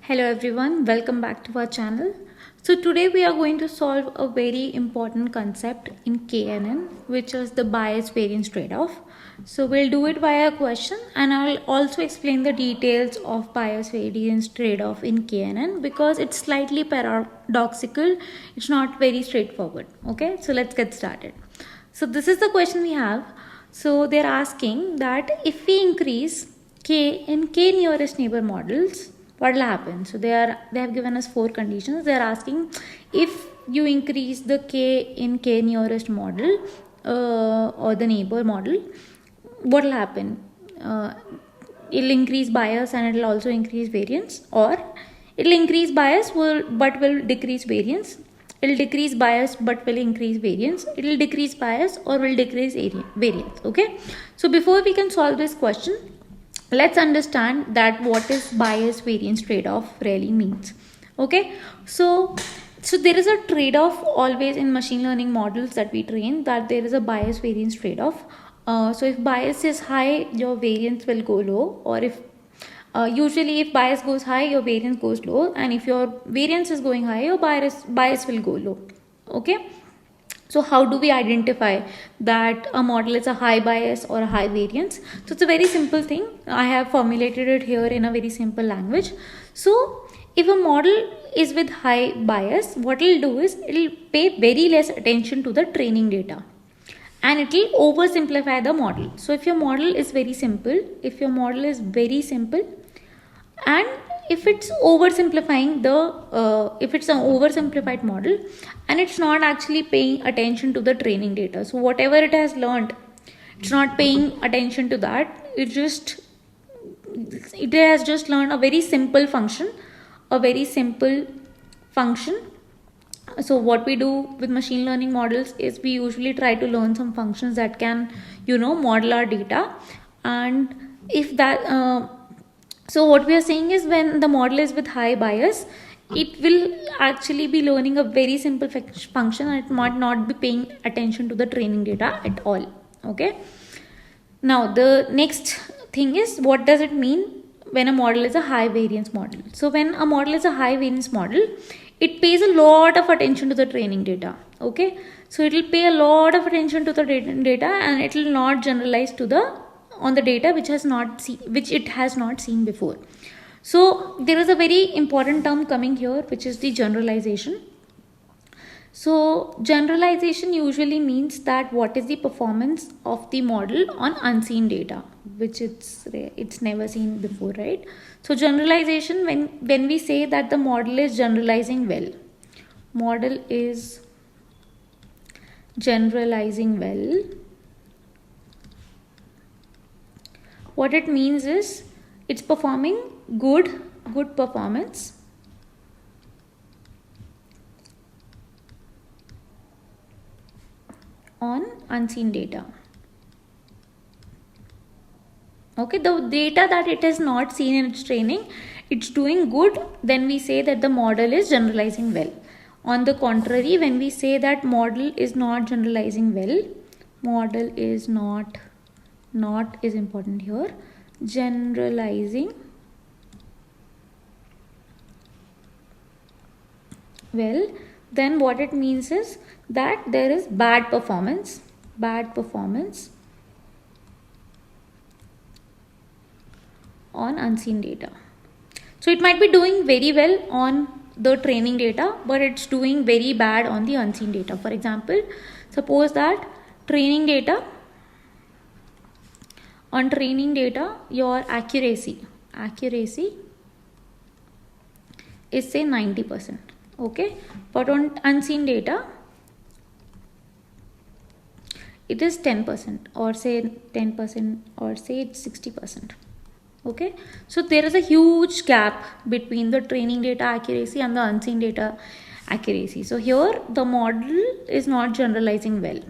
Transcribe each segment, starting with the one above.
Hello everyone, welcome back to our channel. So today we are going to solve a very important concept in KNN, which is the bias variance trade-off. So we'll do it via a question, and I'll also explain the details of bias variance trade-off in KNN because it's slightly paradoxical. It's not very straightforward. Okay, so let's get started. So this is the question we have. So they're asking that if we increase K in K nearest neighbor models, what will happen? So they have given us 4 conditions. They are asking if you increase the K in K nearest model or the neighbor model, what will happen? It'll increase bias and it'll also increase variance, or it'll increase bias but will decrease variance. It'll decrease bias but will increase variance. It'll decrease bias or will decrease variance. Okay. So before we can solve this question, let's understand that what is bias variance trade-off really means. Okay, so there is a trade-off always in machine learning models that we train, that there is a bias variance trade-off. So if bias is high, your variance will go low, or if usually if bias goes high, your variance goes low, and if your variance is going high, your bias will go low. Okay. So how do we identify that a model is a high bias or a high variance? So it's a very simple thing. I have formulated it here in a very simple language. So if a model is with high bias, what it'll do is it'll pay very less attention to the training data, and it will oversimplify the model. So if your model is very simple, and if it's oversimplifying if it's an oversimplified model and it's not actually paying attention to the training data, so whatever it has learned, it's not paying attention to that. It has just learned a very simple function. So what we do with machine learning models is we usually try to learn some functions that can model our data. And if that so what we are saying is, when the model is with high bias, it will actually be learning a very simple function, and it might not be paying attention to the training data at all. Okay. Now the next thing is, what does it mean when a model is a high variance model? So when a model is a high variance model, it pays a lot of attention to the training data. Okay. So it will pay a lot of attention to the data, and it will not generalize on the data which it has not seen before. So there is a very important term coming here, which is the generalization. So generalization usually means that what is the performance of the model on unseen data, which it's never seen before, right? So generalization, when we say that the model is generalizing well, what it means is it's performing good performance on unseen data. Okay, the data that it has not seen in its training, it's doing good, then we say that the model is generalizing well. On the contrary, when we say that model is not generalizing well, model is not is important here, generalizing well, then what it means is that there is bad performance on unseen data. So it might be doing very well on the training data, but it's doing very bad on the unseen data. For example, suppose that on training data, your accuracy is say 90%. Okay, but on unseen data, it is 10%, or say 10%, or say it's 60%. Okay, so there is a huge gap between the training data accuracy and the unseen data accuracy. So here the model is not generalizing well.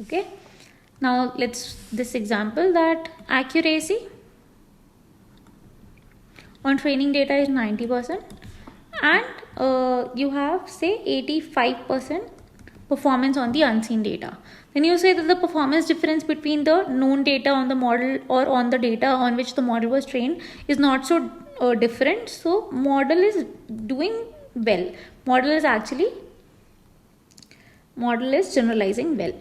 Okay, now this example, that accuracy on training data is 90%, and you have say 85% performance on the unseen data. Then you say that the performance difference between the known data on the model or on the data on which the model was trained is not so different. So model is doing well. Model is generalizing well.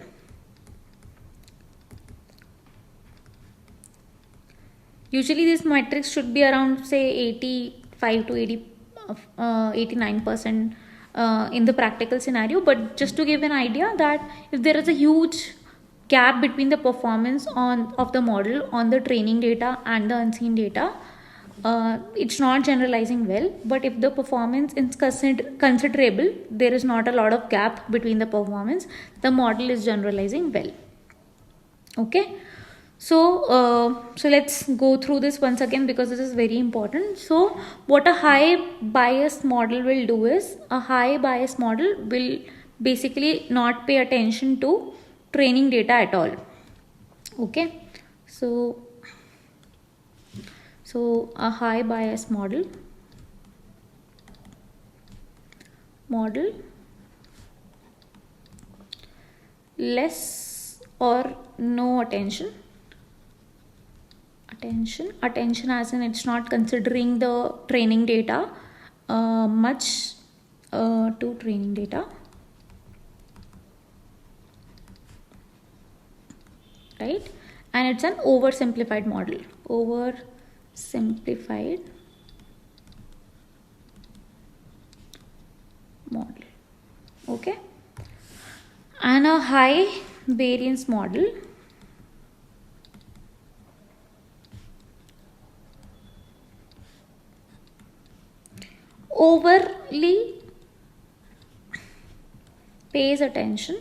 Usually this metrics should be around say 85 to 89% in the practical scenario. But just to give an idea that if there is a huge gap between the performance of the model on the training data and the unseen data, it's not generalizing well. But if the performance is considerable, there is not a lot of gap between the performance, the model is generalizing well. Okay. So let's go through this once again because this is very important. So what a high bias model will do is, a high bias model will basically not pay attention to training data at all. Okay. So a high bias model less or no attention as in it's not considering the training data much to training data, right? And it's an oversimplified model. Okay. And a high variance model overly pays attention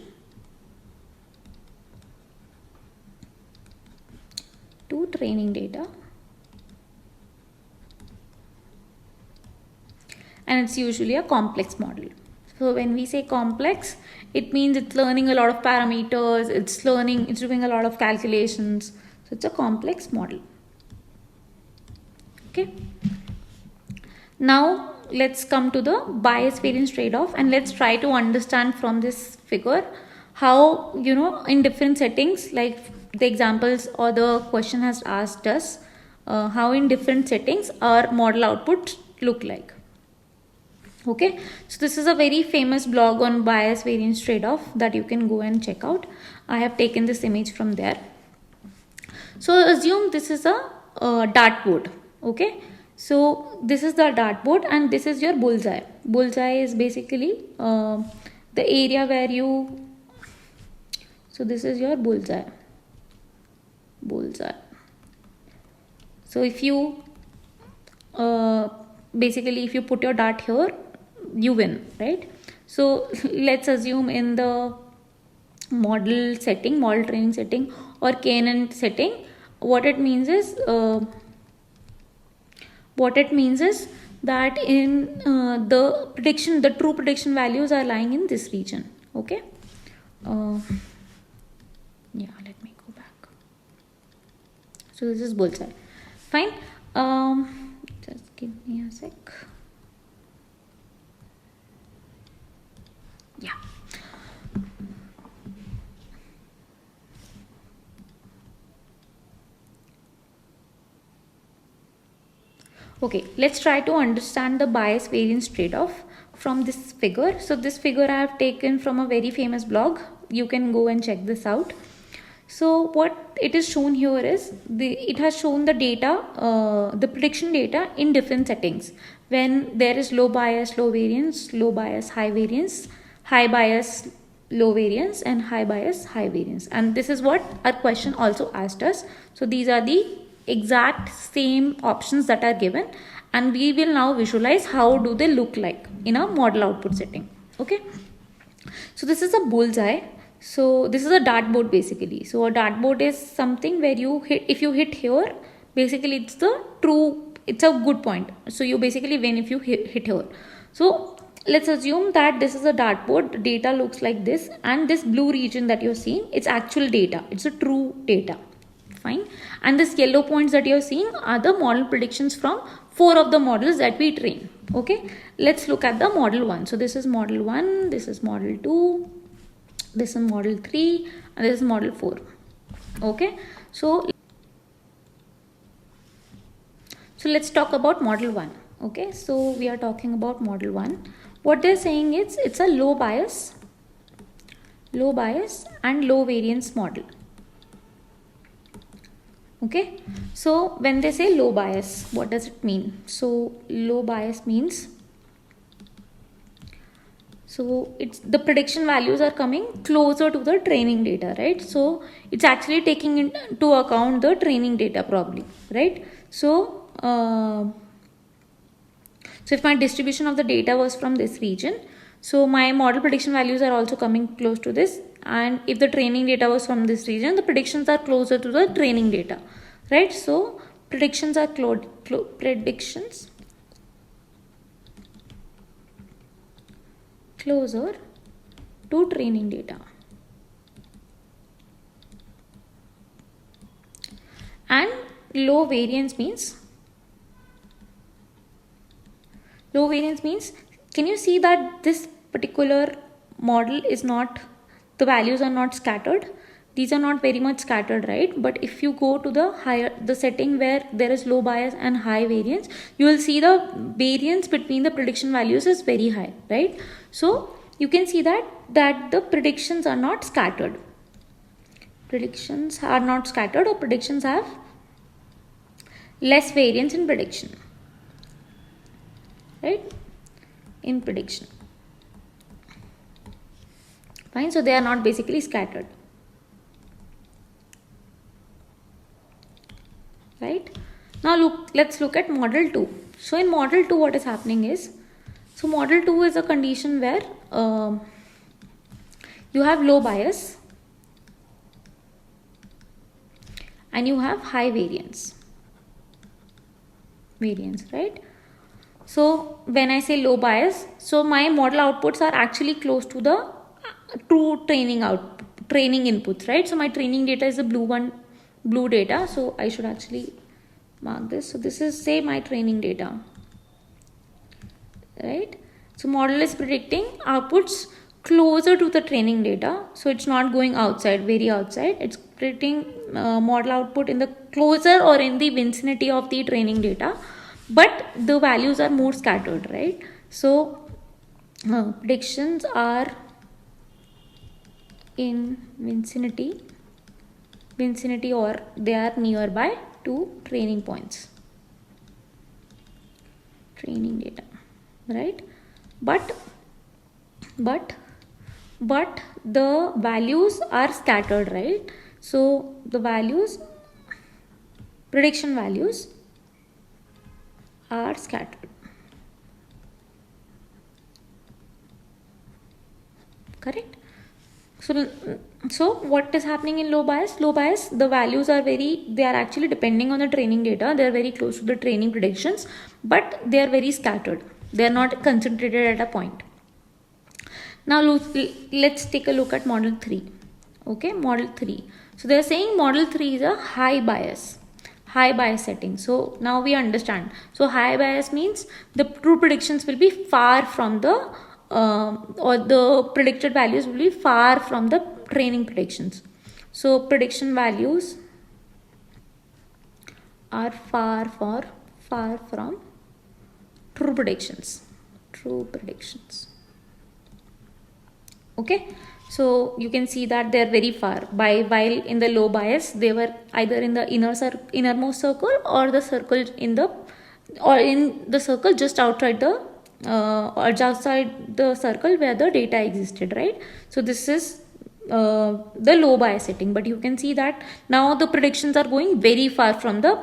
to training data, and it's usually a complex model. So when we say complex, it means it's learning a lot of parameters, it's doing a lot of calculations. So it's a complex model. Okay. Now let's come to the bias variance trade-off, and let's try to understand from this figure how, in different settings, like the examples or the question has asked us, how in different settings our model outputs look like. Okay, so this is a very famous blog on bias variance trade-off that you can go and check out. I have taken this image from there. So assume this is a dartboard. Okay, so this is the dartboard and this is your bullseye. Bullseye is basically the area where you, so this is your bullseye. So if you basically if you put your dart here, you win, right? So let's assume in the model training setting or KNN setting, what it means is that in the true prediction values are lying in this region. Okay. Yeah, let me go back. So this is bullseye. Fine. Just give me a sec. Yeah. Okay, let's try to understand the bias variance trade-off from this figure. So this figure I have taken from a very famous blog. You can go and check this out. So what it is shown here is it has shown the data, the prediction data in different settings. When there is low bias, low variance, low bias, high variance, high bias, low variance, and high bias, high variance. And this is what our question also asked us. So these are the exact same options that are given, and we will now visualize how do they look like in a model output setting. Okay, so this is a bullseye. So this is a dartboard basically. So a dartboard is something where you hit, if you hit here, basically it's a good point. So you basically win if you hit here. So let's assume that this is a dartboard, data looks like this, and this blue region that you're seeing, it's actual data, it's a true data. Fine. And this yellow points that you're seeing are the model predictions from 4 of the models that we train. Okay, let's look at the model 1. So this is model 1, this is model 2, this is model 3 and this is model 4. Okay, so let's talk about model 1. Okay, so we are talking about model 1. What they're saying is it's a low bias and low variance model. Okay, so when they say low bias, what does it mean? So low bias means, so it's the prediction values are coming closer to the training data, right? So it's actually taking into account the training data probably, right? So if my distribution of the data was from this region, so my model prediction values are also coming close to this, and if the training data was from this region, the predictions are closer to the training data, right? So predictions are predictions closer to training data. And low variance means, can you see that this particular model is not, the values are not scattered? These are not very much scattered, right? But if you go to the setting where there is low bias and high variance, you will see the variance between the prediction values is very high, right? So you can see that the predictions are not scattered. Predictions are not scattered, or predictions have less variance in prediction, right? In prediction. Fine, so they are not basically scattered, right? Now let's look at model 2. So in model 2, what is happening is, so model 2 is a condition where you have low bias and you have high variance, right? So when I say low bias, so my model outputs are actually close to the true training inputs, right? So my training data is the blue data. So I should actually mark this. So this is, say, my training data, right? So model is predicting outputs closer to the training data. So it's not going outside, very outside. It's predicting model output in the closer or in the vicinity of the training data, but the values are more scattered, right? So predictions are in vicinity, or they are nearby to training points, training data, right? But the values are scattered, right? So the prediction values are scattered, correct? So what is happening in low bias? Low bias, the values are they are actually depending on the training data. They are very close to the training predictions, but they are very scattered. They are not concentrated at a point. Now let's take a look at model 3. Okay, model 3. So they are saying model 3 is a high bias setting. So now we understand. So high bias means the true predictions will be far from the or the predicted values will be far from the training predictions. So prediction values are far from true predictions. Okay, so you can see that they are very far. While in the low bias, they were either in the innermost circle or the circle in the circle just outside the or just outside the circle where the data existed, right? So this is the low bias setting, but you can see that now the predictions are going very far from the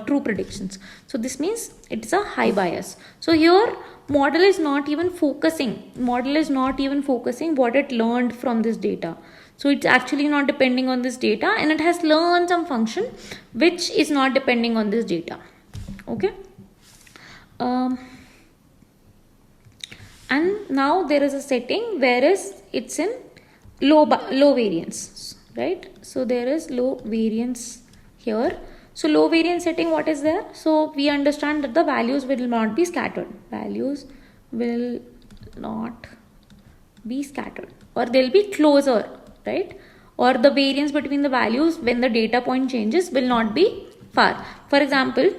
true predictions. So this means it's a high bias. So here model is not even focusing what it learned from this data. So it's actually not depending on this data, and it has learned some function which is not depending on this data. Okay. And now there is a setting whereas it's in low variance, right? So there is low variance here. So low variance setting, what is there? So we understand that the values will not be scattered. or they'll be closer, right? Or the variance between the values when the data point changes will not be far. For example,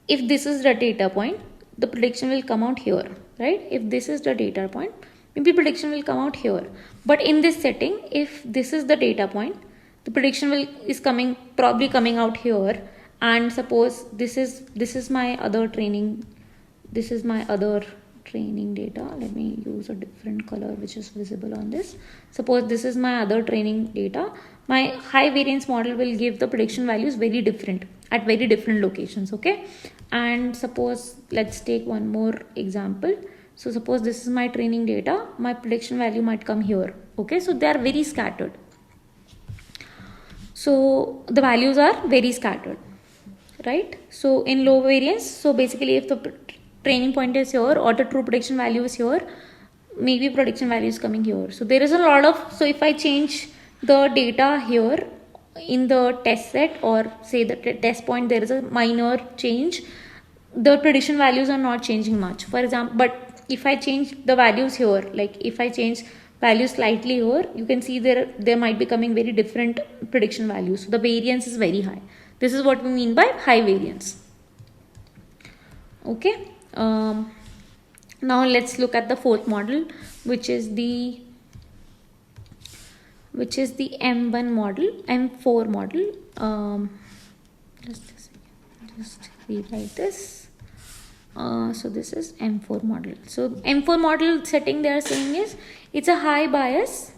if this is the data point, the prediction will come out here, right? If this is the data point, maybe prediction will come out here. But in this setting, if this is the data point, the prediction is probably coming out here. And suppose this is my other training, this is my other training data. Let me use a different color which is visible on this. Suppose this is my other training data. My high variance model will give the prediction values very different at very different locations, okay? And suppose, let's take one more example. So suppose this is my training data, my prediction value might come here, okay? So they are very scattered. So the values are very scattered, right? So in low variance, so basically if the training point is here or the true prediction value is here, maybe prediction value is coming here. So there is a lot of, so if I change the data here in the test set, or say the test point, there is a minor change, the prediction values are not changing much. For example, but if I change the values here, like if I change values slightly here, you can see there might be coming very different prediction values. So the variance is very high. This is what we mean by high variance. Okay. Now let's look at the fourth model, which is the M1 model, M4 model. Just rewrite this. So this is M4 model. So M4 model setting they are saying is it's a high bias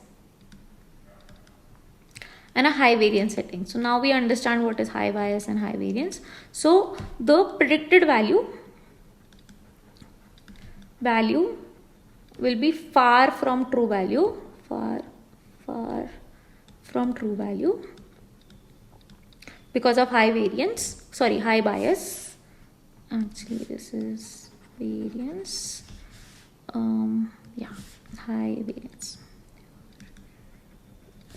and a high variance setting. So now we understand what is high bias and high variance. So the predicted value will be far from true value, far from true value, because of high bias. Actually this is variance, high variance,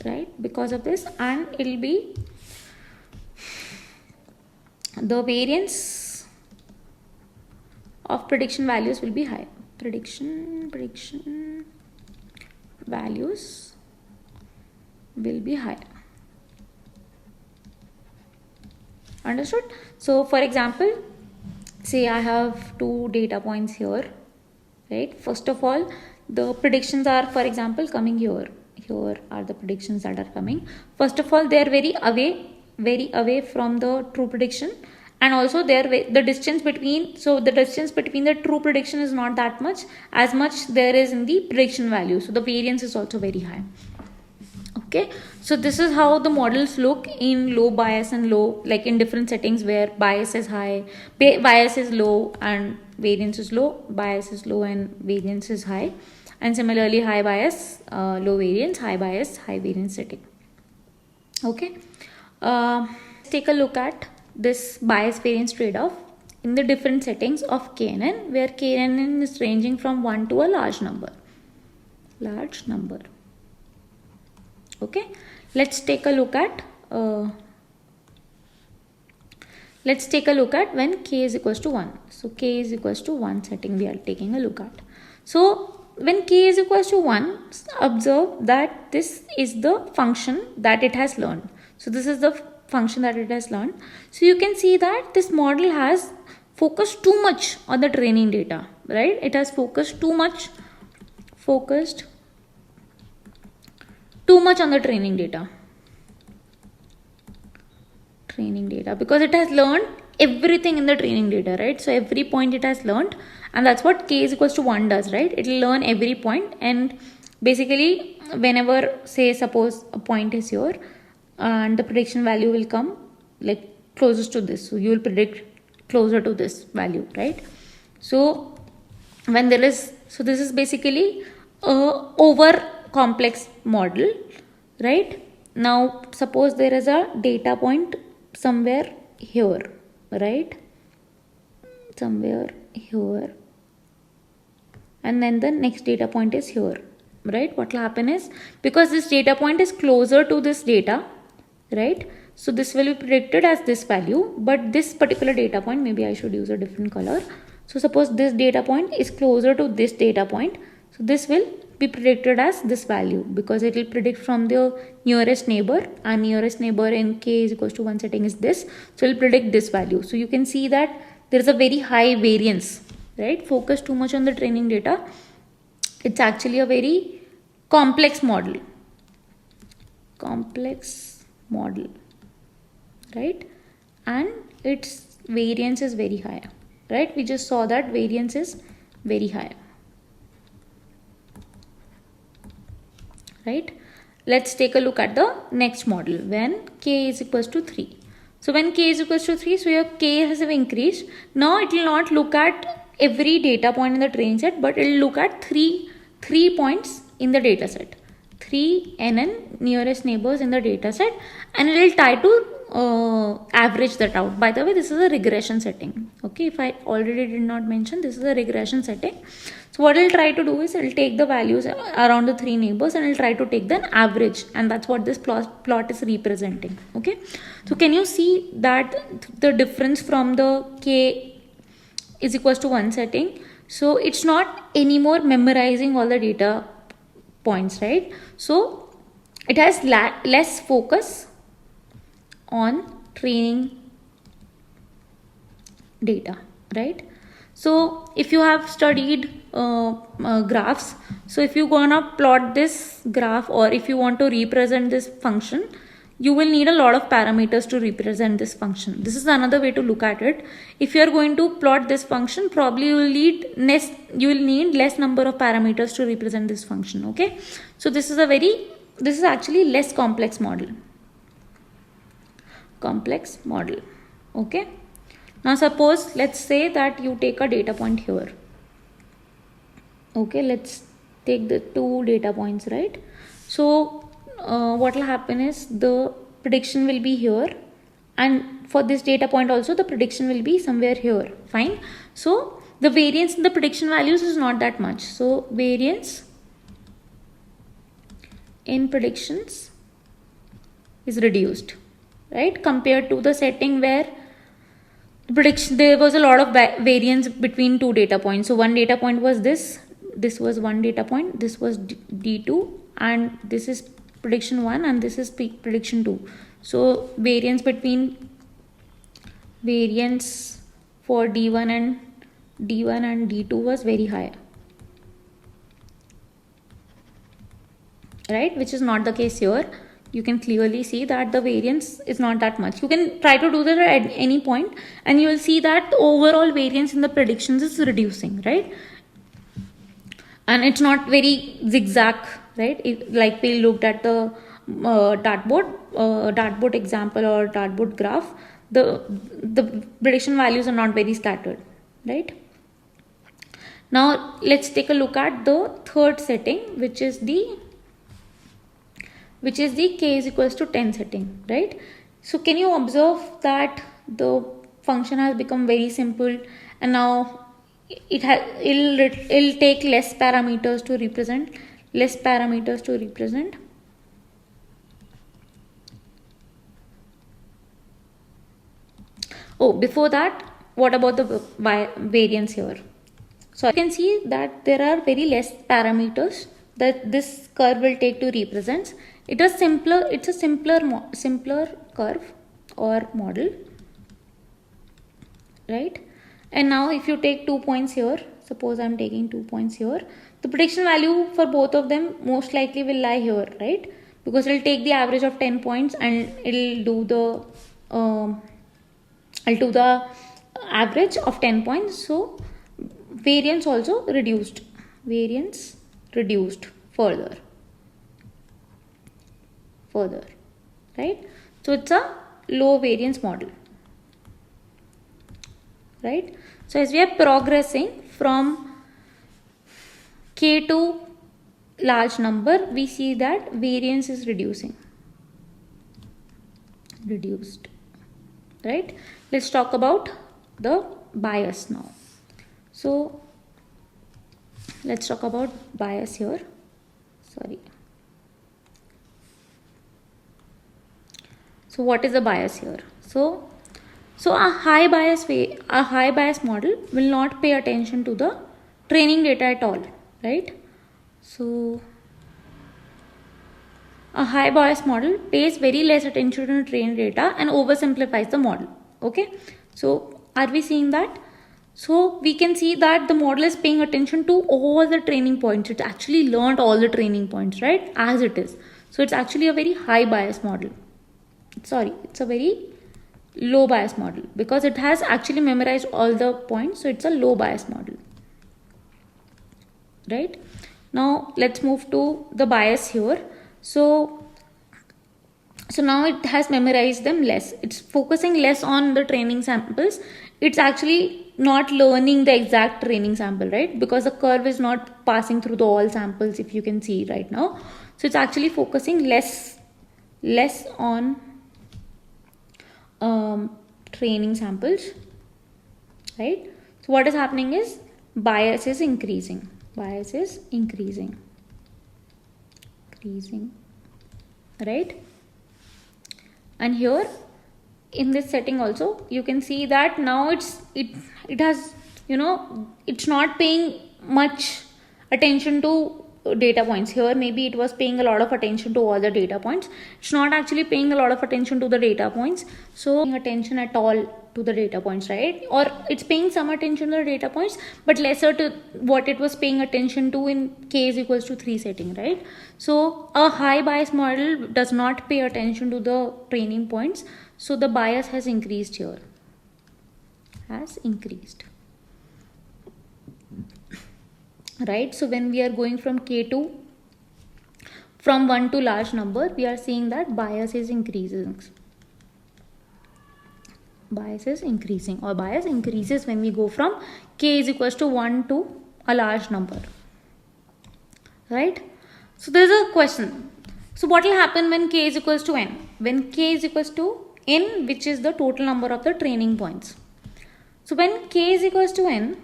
right? Because of this, and it'll be the variance of prediction values will be high. Prediction values will be high. Understood? So for example, say I have two data points here, right? First of all, the predictions are, for example, coming here. Here are the predictions that are coming. First of all, they are very away from the true prediction, and also the distance between the true prediction is not that much as much there is in the prediction value. So the variance is also very high. Okay, so this is how the models look in low bias and low, like in different settings where bias is high, bias is low and variance is low, bias is low and variance is high, and similarly high bias, low variance, high bias, high variance setting. Okay, let's take a look at this bias variance trade-off in the different settings of KNN, where KNN is ranging from 1 to a large number. Okay, let's take a look at when k is equals to 1. So k is equals to 1 setting we are taking a look at. So when k is equals to 1, observe that this is the function that it has learned. So this is the function that it has learned. So you can see that this model has focused too much on the training data, right? It has focused too much on the training data because it has learned everything in the training data, right? So every point it has learned, and that's what k is equals to 1 does, right? It will learn every point, and basically whenever, say, suppose a point is here and the prediction value will come like closest to this, so you will predict closer to this value, right? So when there is, so this is basically a over complex model, right? Now suppose there is a data point somewhere here, right? Somewhere here, and then the next data point is here, right? What will happen is, because this data point is closer to this data, right? So this will be predicted as this value, but this particular data point, maybe I should use a different color. So suppose this data point is closer to this data point, so this will be predicted as this value, because it will predict from the nearest neighbor, and nearest neighbor in k is equals to 1 setting is this, so it will predict this value. So you can see that there is a very high variance, right? Focus too much on the training data. It's actually a very complex model, right? And its variance is very high, right? We just saw that variance is very high, right? Let's take a look at the next model when k is equals to 3. So when k is equals to 3, so your k has increased. Now it will not look at every data point in the training set, but it will look at three points in the data set, 3 NN nearest neighbors in the data set, and it will try to average that out. By the way, this is a regression setting. Okay, if I already did not mention, this is a regression setting. So what it will try to do is it will take the values around the 3 neighbors and it will try to take the average, and that's what this plot is representing. Okay, so can you see that the difference from the k is equals to 1 setting? So it's not anymore memorizing all the data points, right? So it has less focus on training data, right? So if you have studied graphs, so if you gonna plot this graph, or if you want to represent this function, you will need a lot of parameters to represent this function. This is another way to look at it. If you are going to plot this function, probably you will need less number of parameters to represent this function. Okay, so this is actually less complex model. Okay, now suppose, let's say that you take a data point here. Okay, let's take the 2 data points, right? So what will happen is the prediction will be here, and for this data point also the prediction will be somewhere here. Fine. So the variance in the prediction values is not that much. So variance in predictions is reduced, right, compared to the setting where prediction there was a lot of variance between 2 data points. So one data point was this was one data point, this was D2, and this is prediction 1 and this is prediction 2. So variance for D1 and D2 was very high, right, which is not the case here. You can clearly see that the variance is not that much. You can try to do that at any point and you will see that the overall variance in the predictions is reducing, right? And it's not very zigzag, right? Like we looked at the dartboard example or dartboard graph, the prediction values are not very scattered, right? Now let's take a look at the third setting, which is the k is equals to 10 setting, right? So can you observe that the function has become very simple, and now it'll take less parameters to represent. Oh, before that, what about the variance here? So you can see that there are very less parameters that this curve will take to represent. It's a simpler curve or model, right? And now if you take 2 points here, suppose I'm taking 2 points here, the prediction value for both of them most likely will lie here, right? Because it'll take the average of 10 points and it'll do the average of 10 points. So variance also reduced further, right? So it's a low variance model, right? So as we are progressing from k to large number, we see that variance is reduced, right? Let's talk about the bias now. So let's talk about bias here. So what is the bias here? So a high bias model will not pay attention to the training data at all, right? So a high bias model pays very less attention to trained data and oversimplifies the model. Okay, so are we seeing that? So we can see that the model is paying attention to all the training points. It actually learned all the training points, right, as it is. So it's actually a very high bias model. Sorry, it's a very low bias model because it has actually memorized all the points. So it's a low bias model, right? Now let's move to the bias here. So now it has memorized them less. It's focusing less on the training samples. It's actually not learning the exact training sample, right? Because the curve is not passing through the all samples, if you can see right now. So it's actually focusing less on training samples, right? So what is happening is bias is increasing. Bias is increasing, right? And here in this setting also you can see that now it has, you know, it's not paying much attention to data points. Here maybe it was paying a lot of attention to all the data points. It's not actually paying a lot of attention to the data points, so paying attention at all to the data points, right? Or it's paying some attention to the data points but lesser to what it was paying attention to in k is equals to 3 setting, right? So a high bias model does not pay attention to the training points, so the bias has increased here, right? So when we are going from k to from 1 to large number, we are seeing that bias is increasing. Bias is increasing, or bias increases when we go from k is equals to 1 to a large number, right? So there's a question. So what will happen when k is equals to n? When k is equals to n, which is the total number of the training points. So when k is equals to n,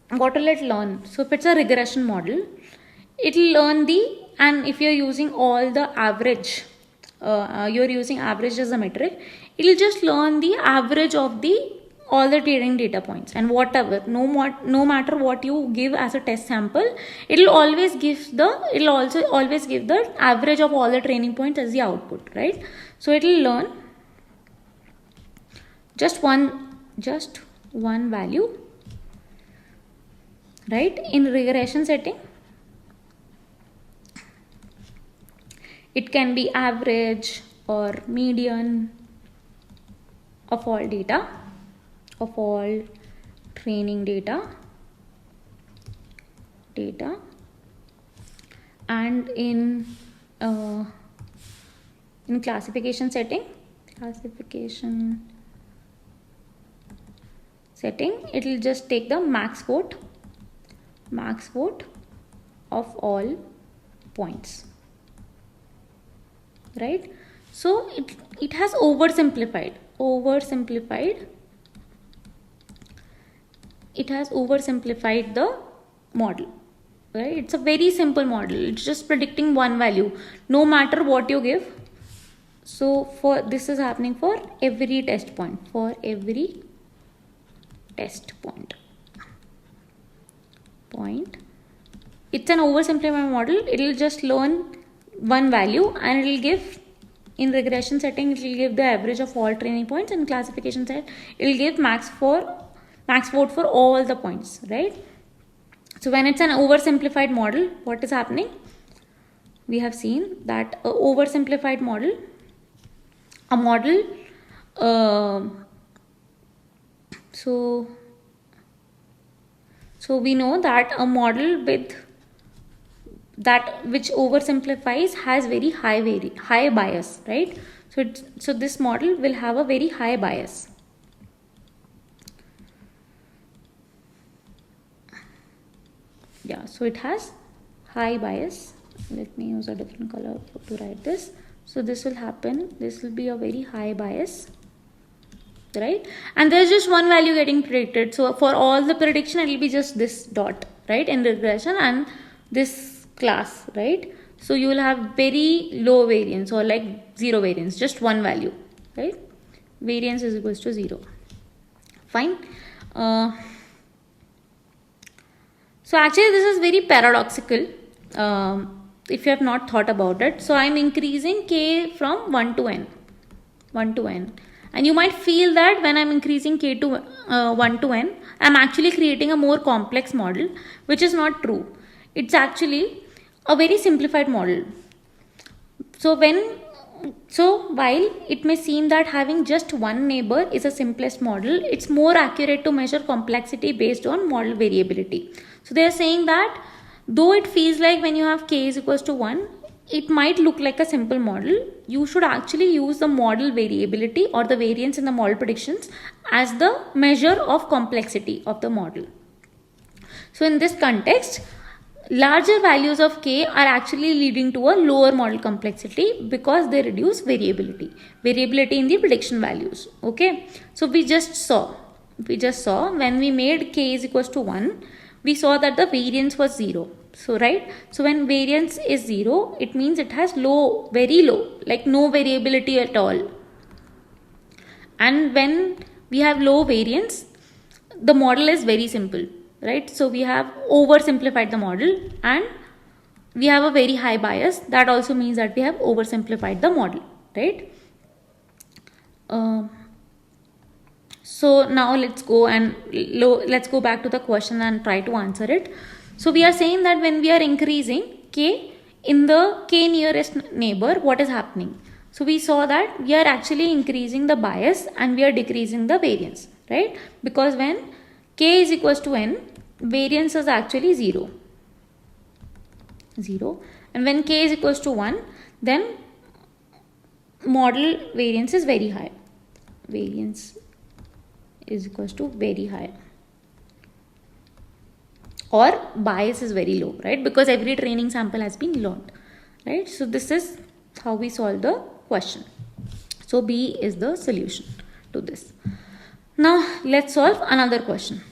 what will it learn? So if it's a regression model, it will learn and if you're using all the average, you're using average as a metric, it will just learn the average of all the training data points, and whatever, no matter what you give as a test sample, it'll always give the average of all the training points as the output, right? So it will learn just one value, right? In regression setting, it can be average or median of all data, of all training data, and in classification setting, it will just take the max vote of all points, right? So it has oversimplified. It has oversimplified the model, right? It's a very simple model. It's just predicting one value no matter what you give. So this is happening for every test point, It's an oversimplified model. It will just learn one value and it will give, in regression setting, it will give the average of all training points, and classification set it will give max vote for all the points, right? So when it's an oversimplified model, what is happening? We have seen that a oversimplified model, so we know that a model which oversimplifies has very high bias, right? So this model will have a very high bias. Yeah, so it has high bias. Let me use a different color to write this. So this will happen. This will be a very high bias, right? And there's just one value getting predicted. So for all the prediction, it will be just this dot, right? In regression and this class, right? So you will have very low variance, or like zero variance, just one value, right? Variance is equals to 0. Fine. So actually this is very paradoxical if you have not thought about it. So I'm increasing k from 1 to n, 1 to n, and you might feel that when I'm increasing k to 1 to n, I'm actually creating a more complex model, which is not true. It's actually a very simplified model. So while it may seem that having just one neighbor is the simplest model, it's more accurate to measure complexity based on model variability. So they are saying that though it feels like when you have k is equals to 1, it might look like a simple model, you should actually use the model variability or the variance in the model predictions as the measure of complexity of the model. So in this context, larger values of k are actually leading to a lower model complexity because they reduce variability in the prediction values. Okay, so we just saw when we made k is equals to 1, we saw that the variance was 0. So right, so when variance is 0, it means it has low, very low, like no variability at all. And when we have low variance, the model is very simple, right? So we have oversimplified the model and we have a very high bias. That also means that we have oversimplified the model, right? So now let's go back to the question and try to answer it. So we are saying that when we are increasing k in the k nearest neighbor, what is happening? So we saw that we are actually increasing the bias and we are decreasing the variance, right? Because when k is equals to n, variance is actually 0. And when k is equals to 1, then model variance is very high. Variance is equals to very high. Or bias is very low, right? Because every training sample has been learned, right? So this is how we solve the question. So B is the solution to this. Now let's solve another question.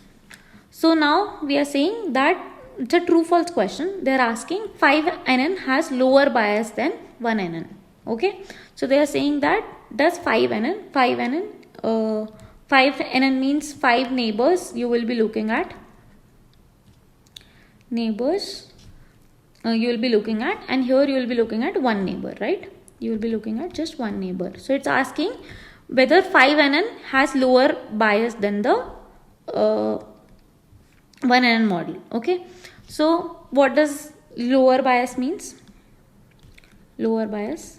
So now we are saying that it's a true false question. They are asking 5NN has lower bias than 1NN. Okay. So they are saying that does 5NN means 5 neighbors you will be looking at. Neighbors you will be looking at, and here you will be looking at one neighbor, right? You will be looking at just one neighbor. So it's asking whether 5NN has lower bias than the 1NN model. Okay, so what does lower bias means? Lower bias,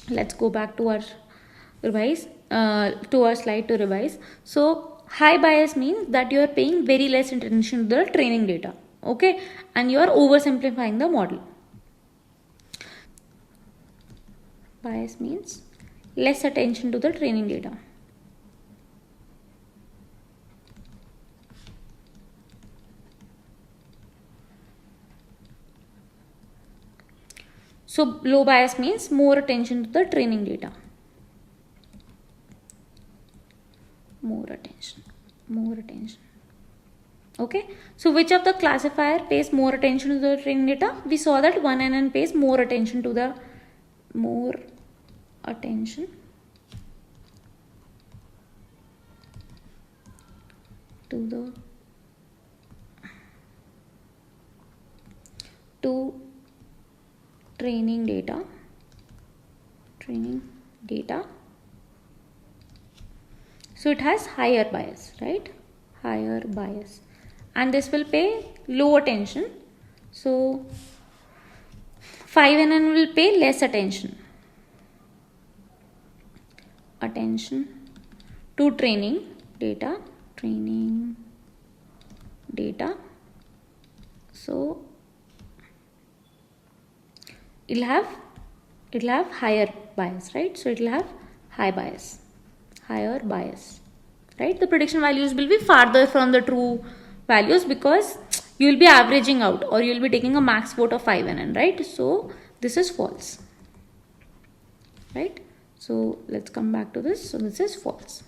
let's go back to our revise to our slide to revise. So high bias means that you are paying very less attention to the training data, okay, and you are oversimplifying the model. Bias means less attention to the training data. So low bias means more attention to the training data. More attention. Okay. So which of the classifier pays more attention to the training data? We saw that 1NN pays more attention to the training data. So it has higher bias, right? Higher bias, and this will pay low attention. So 5NN will pay less attention to training data. So it'll have higher bias, right? So it'll have higher bias, right? The prediction values will be farther from the true values because you will be averaging out, or you will be taking a max vote of 5NN, right? So this is false, right? So let's come back to this. So this is false.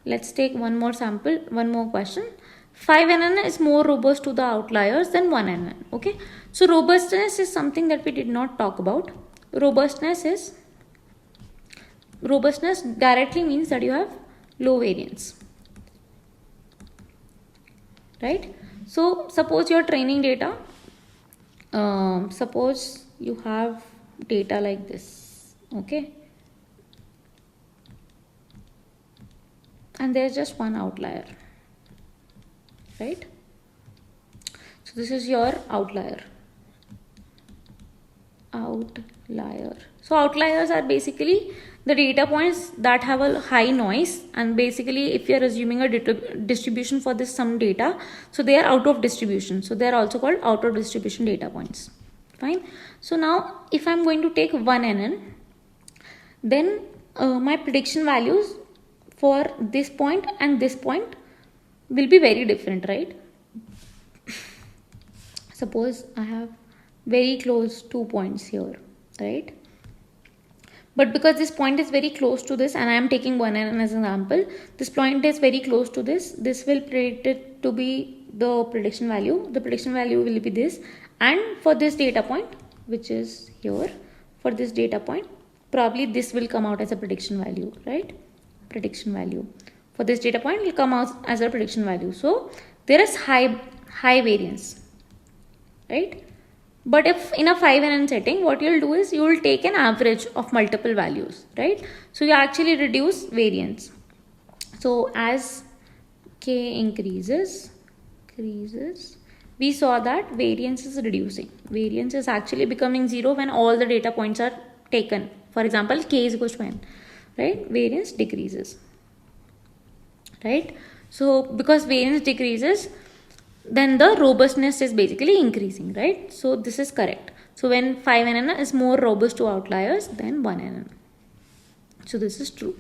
Let's take one more question. 5NN is more robust to the outliers than 1NN. Okay, so robustness is something that we did not talk about. Robustness directly means that you have low variance, right? So suppose your training data, suppose you have data like this, okay, and there's just one outlier, right? So this is your outlier. So outliers are basically the data points that have a high noise, and basically if you are assuming a distribution for this some data, so they are out of distribution, so they are also called out of distribution data points. Fine. So now if I'm going to take 1 NN, then my prediction values for this point and this point will be very different, right? Suppose I have very close 2 points here, right? But because this point is very close to this, and I am taking 1 NN as an example, this point is very close to this will predict it to be the prediction value. The prediction value will be this, and for this data point, which is here, for this data point, probably this will come out as a prediction value, right? Prediction value for this data point will come out as a prediction value. So there is high variance, right? But if in a 5NN setting, what you'll do is you will take an average of multiple values, right? So you actually reduce variance. So as K increases, we saw that variance is reducing. Variance is actually becoming 0 when all the data points are taken. For example, K is equals to N, right? Variance decreases, right? So because variance decreases, then the robustness is basically increasing, right? So this is correct. So when 5NN is more robust to outliers than 1NN. So this is true.